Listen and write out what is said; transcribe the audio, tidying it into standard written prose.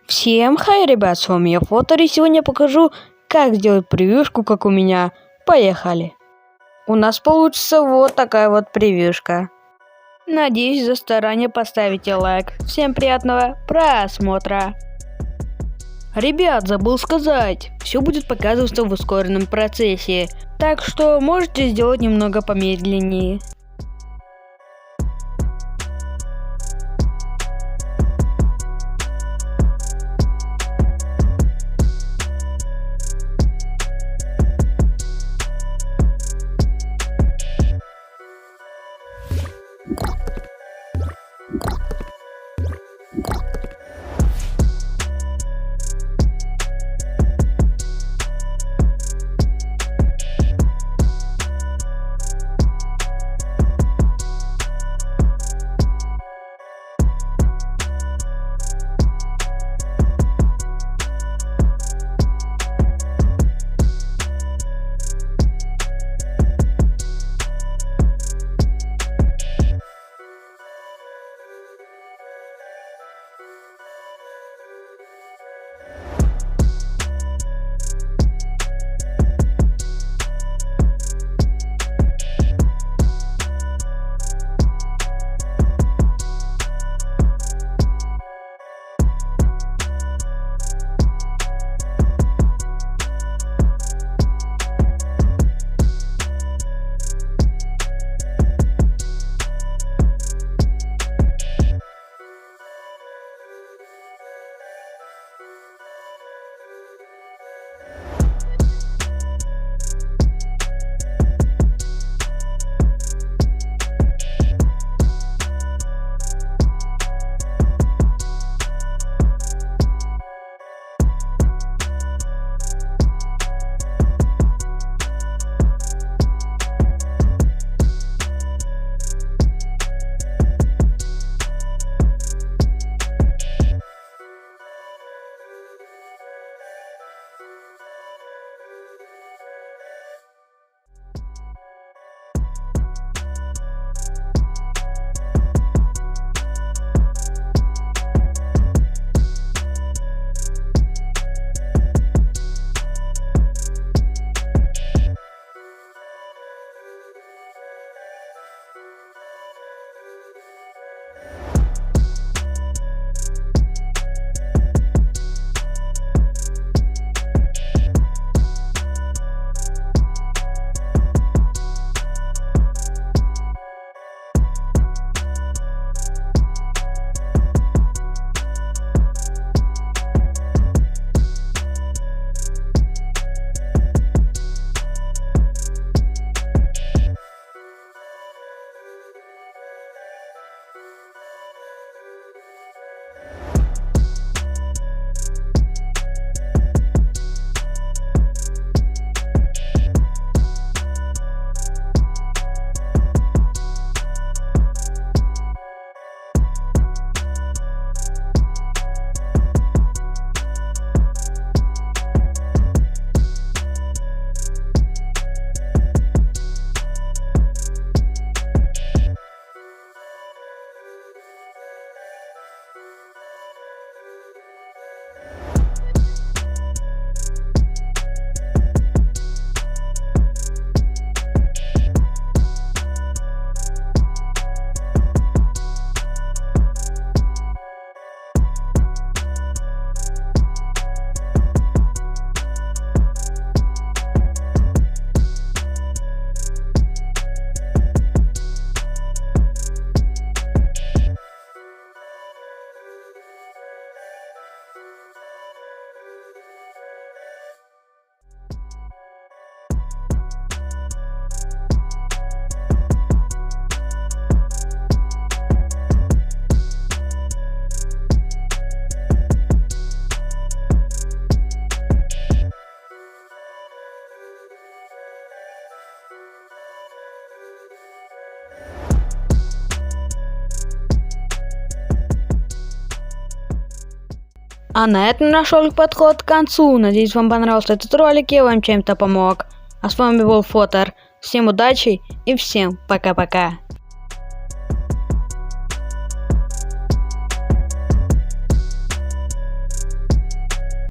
Всем хай, ребят, с вами я Фотор, и сегодня я покажу, как сделать превьюшку, как у меня. Поехали! У нас получится вот такая вот превьюшка. Надеюсь, за старание поставите лайк. Всем приятного просмотра! Ребят, забыл сказать, все будет показываться в ускоренном процессе, так что можете сделать немного помедленнее. А на этом наш ролик подходит к концу. Надеюсь, вам понравился этот ролик и я вам чем-то помог. А с вами был Фотор. Всем удачи и всем пока-пока.